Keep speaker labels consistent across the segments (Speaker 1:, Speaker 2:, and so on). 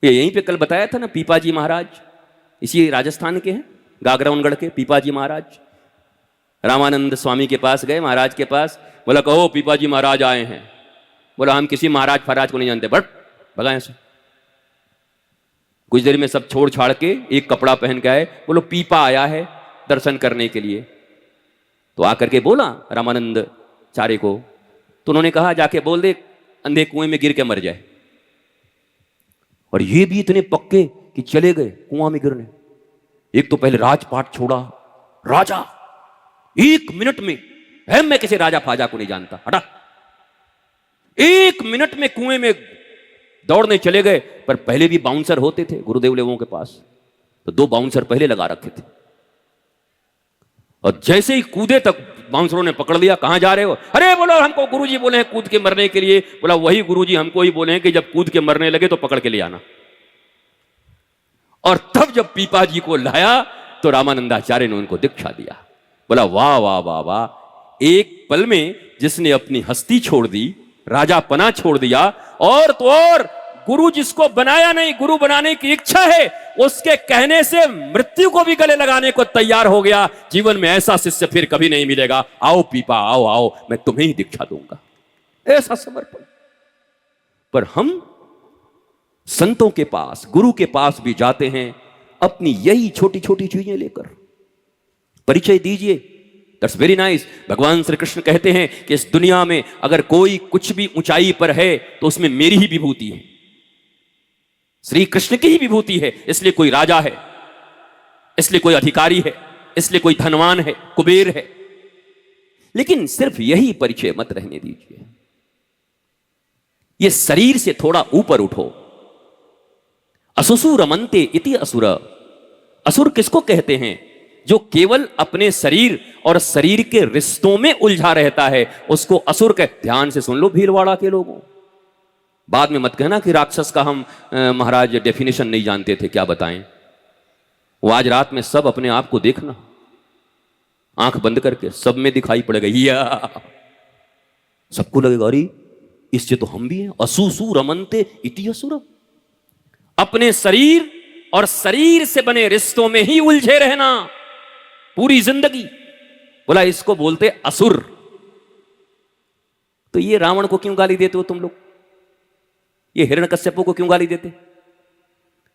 Speaker 1: ये यहीं पे कल बताया था ना, पीपाजी महाराज, इसी राजस्थान के हैं, गागराउनगढ़ के पीपाजी महाराज। रामानंद स्वामी के पास गए, महाराज के पास, बोला कहो पीपाजी महाराज आए हैं। बोला हम किसी महाराज फराज को नहीं जानते, बट भगा ऐसे। कुछ देर में सब छोड़ छाड़ के एक कपड़ा पहन के आए, बोलो पीपा आया है दर्शन करने के लिए। तो आकर के बोला रामानंद चारे को, तो उन्होंने कहा जाके बोल दे अंधे कुएं में गिर के मर जाए। और ये भी इतने पक्के कि चले गए कुआं में गिरने। एक तो पहले राजपाट छोड़ा, राजा 1 मिनट में है, मैं किसी राजा फाजा को नहीं जानता, हटा, 1 मिनट में कुएं में दौड़ने चले गए। पर पहले भी बाउंसर होते थे गुरुदेव लोगों के पास, तो 2 बाउंसर पहले लगा रखे थे। और जैसे ही कूदे तक बाउंसरों ने पकड़ लिया, कहां जा रहे हो? अरे बोलो हमको गुरुजी बोले हैं कूद के मरने के लिए। बोला वही गुरुजी हमको ही बोले हैं कि जब कूद के मरने लगे तो पकड़ के ले आना। और तब जब पीपा जी को लाया तो रामानंदाचार्य ने उनको दीक्षा दिया। बोला वाह वाह वाह वाह, एक पल में जिसने अपनी हस्ती छोड़ दी, राजापना छोड़ दिया, और तो और गुरु जिसको बनाया नहीं, गुरु बनाने की इच्छा है, उसके कहने से मृत्यु को भी गले लगाने को तैयार हो गया। जीवन में ऐसा शिष्य फिर कभी नहीं मिलेगा। आओ पीपा, आओ आओ, मैं तुम्हें ही दीक्षा दूंगा, ऐसा समर्पण। पर हम संतों के पास, गुरु के पास भी जाते हैं अपनी यही छोटी छोटी चीजें लेकर। परिचय दीजिए, दैट्स वेरी नाइस। भगवान श्री कृष्ण कहते हैं कि इस दुनिया में अगर कोई कुछ भी ऊंचाई पर है तो उसमें मेरी ही विभूति है, श्री कृष्ण की ही विभूति है। इसलिए कोई राजा है, इसलिए कोई अधिकारी है, इसलिए कोई धनवान है, कुबेर है। लेकिन सिर्फ यही परिचय मत रहने दीजिए, ये शरीर से थोड़ा ऊपर उठो। असुसु रमन्ते इति असुर। असुर किसको कहते हैं? जो केवल अपने शरीर और शरीर के रिश्तों में उलझा रहता है, उसको असुर कह। ध्यान से सुन लो भीलवाड़ा के लोगों, बाद में मत कहना कि राक्षस का हम महाराज डेफिनेशन नहीं जानते थे, क्या बताएं। वो आज रात में सब अपने आप को देखना, आंख बंद करके, सब में दिखाई पड़ेगा, या सबको लगेगा अरे इससे तो हम भी हैं। असुसु रमन्ते इति असुर। अपने शरीर और शरीर से बने रिश्तों में ही उलझे रहना पूरी जिंदगी, बोला इसको बोलते असुर। तो ये रावण को क्यों गाली देते हो तुम लोग? ये हिरण्यकश्यपु को क्यों गाली देते?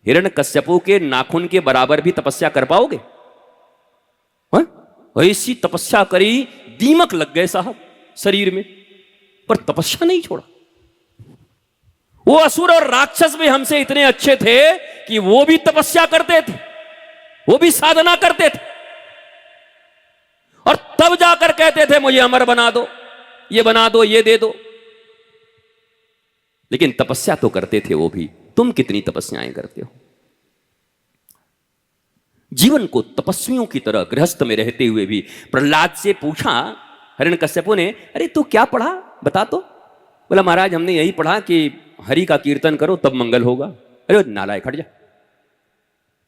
Speaker 1: हिरण्यकश्यपु के नाखून के बराबर भी तपस्या कर पाओगे? ऐसी तपस्या करी, दीमक लग गए साहब शरीर में, पर तपस्या नहीं छोड़ा। वो असुर और राक्षस भी हमसे इतने अच्छे थे कि वो भी तपस्या करते थे, वो भी साधना करते थे, और तब जाकर कहते थे मुझे अमर बना दो, ये बना दो, ये दे दो। लेकिन तपस्या तो करते थे वो भी। तुम कितनी तपस्याएं करते हो? जीवन को तपस्वियों की तरह गृहस्थ में रहते हुए भी। प्रहलाद से पूछा हिरण्यकश्यपु ने, अरे तू क्या पढ़ा बता तो? बोला महाराज हमने यही पढ़ा कि हरि का कीर्तन करो तब मंगल होगा। अरे नालायक हट जा।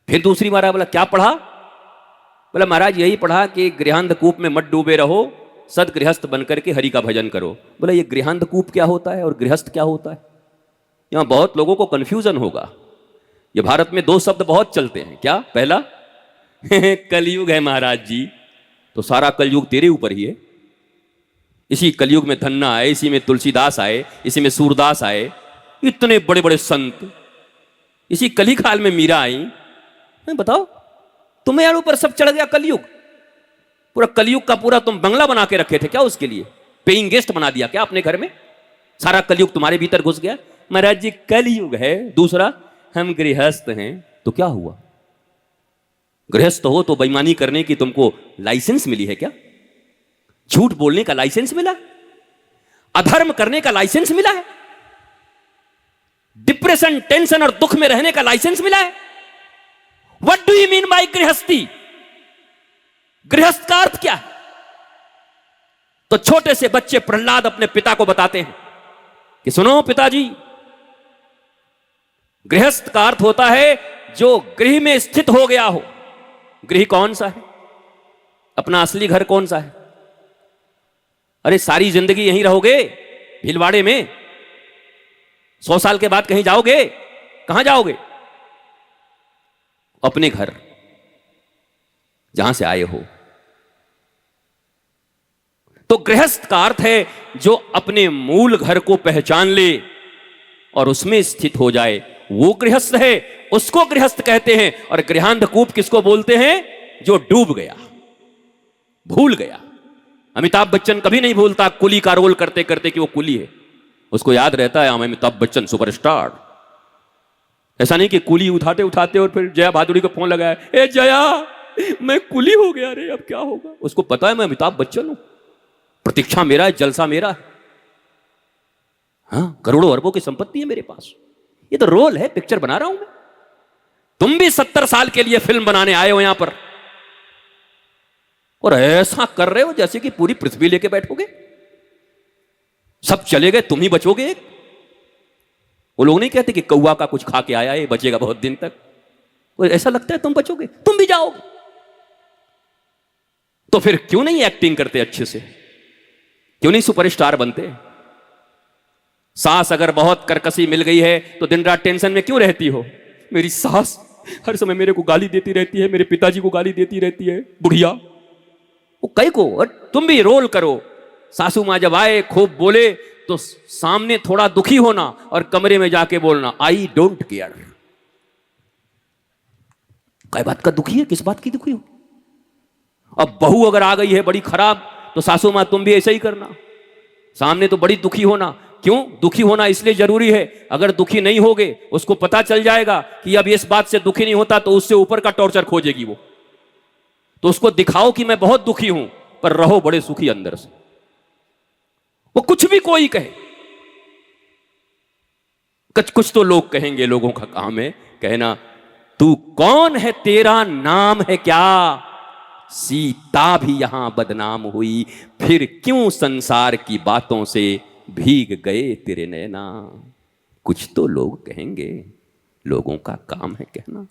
Speaker 1: फिर दूसरी बार बोला क्या पढ़ा? बोला महाराज यही पढ़ा कि गृहांध कूप में मत डूबे रहो, सद गृहस्थ बनकर के हरि का भजन करो। बोला ये गृहांध कूप क्या होता है और गृहस्थ क्या होता है? यहां बहुत लोगों को कंफ्यूजन होगा। ये भारत में 2 शब्द बहुत चलते हैं, क्या? पहला कलयुग है महाराज जी, तो सारा कलयुग तेरे ऊपर ही है। इसी कलयुग में धन्ना आए, इसी में तुलसीदास आए, इसी में सूरदास आए, इतने बड़े बड़े संत। इसी कली काल में मीरा आई। बताओ तुम्हें यार ऊपर सब चढ़ गया कलयुग। पूरा कलयुग का पूरा तुम बंगला बना के रखे थे क्या? उसके लिए पेइंग गेस्ट बना दिया क्या अपने घर में? सारा कलयुग तुम्हारे भीतर घुस गया। महाराज जी कलयुग है। दूसरा हम गृहस्थ हैं, तो क्या हुआ? गृहस्थ हो तो बेईमानी करने की तुमको लाइसेंस मिली है क्या? झूठ बोलने का लाइसेंस मिला? अधर्म करने का लाइसेंस मिला है? डिप्रेशन, टेंशन और दुख में रहने का लाइसेंस मिला है? What do you mean by गृहस्थी? गृहस्थ का अर्थ क्या है? तो छोटे से बच्चे प्रहलाद अपने पिता को बताते हैं कि सुनो पिताजी, गृहस्थ का अर्थ होता है जो गृह में स्थित हो गया हो। गृह कौन सा है? अपना असली घर कौन सा है? अरे सारी जिंदगी यहीं रहोगे भीलवाड़े में? 100 साल के बाद कहीं जाओगे? कहां जाओगे? अपने घर जहां से आए हो। तो गृहस्थ का अर्थ है जो अपने मूल घर को पहचान ले और उसमें स्थित हो जाए, वो गृहस्थ है, उसको गृहस्थ कहते हैं। और गृहांधकूप किसको बोलते हैं? जो डूब गया, भूल गया। अमिताभ बच्चन कभी नहीं भूलता कुली का रोल करते करते कि वो कुली है, उसको याद रहता है अमिताभ बच्चन सुपरस्टार। ऐसा नहीं कि कुली उठाते उठाते और फिर जया भादुड़ी को फोन लगाया, ए जया मैं कुली हो गया रे, अब क्या होगा। उसको पता है मैं अमिताभ बच्चन हूं, प्रतीक्षा मेरा है, जलसा मेरा है, हाँ करोड़ों अरबों की संपत्ति है मेरे पास, ये तो रोल है, पिक्चर बना रहा हूं मैं। तुम भी 70 साल के लिए फिल्म बनाने आए हो यहां पर और ऐसा कर रहे हो जैसे कि पूरी पृथ्वी लेके बैठोगे, सब चले गए तुम ही बचोगे। वो लोग नहीं कहते कि कौवा का कुछ खा के आया है बचेगा बहुत दिन तक, वो ऐसा लगता है तुम बचोगे, तुम भी जाओगे। तो फिर क्यों नहीं एक्टिंग करते अच्छे से, क्यों नहीं सुपरस्टार बनते? सास अगर बहुत करकसी मिल गई है तो दिन रात टेंशन में क्यों रहती हो? मेरी सास हर समय मेरे को गाली देती रहती है, मेरे पिताजी को गाली देती रहती है, बुढ़िया। वो कई को, और तुम भी रोल करो। सासू मां जब आए खूब बोले तो सामने थोड़ा दुखी होना और कमरे में जाके बोलना आई डोंट केयर। कई बात का दुखी है, किस बात की दुखी हो? अब बहू अगर आ गई है बड़ी खराब तो सासू मां तुम भी ऐसा ही करना, सामने तो बड़ी दुखी होना। क्यों दुखी होना इसलिए जरूरी है, अगर दुखी नहीं होगे उसको पता चल जाएगा कि अब इस बात से दुखी नहीं होता तो उससे ऊपर का टॉर्चर खोजेगी वो, तो उसको दिखाओ कि मैं बहुत दुखी हूं पर रहो बड़े सुखी अंदर से। वो कुछ भी कोई कहे, कुछ तो लोग कहेंगे, लोगों का काम है कहना तू कौन है, तेरा नाम है क्या, सीता भी यहां बदनाम हुई, फिर क्यों संसार की बातों से भीग गए तेरे नैना। कुछ तो लोग कहेंगे, लोगों का काम है कहना।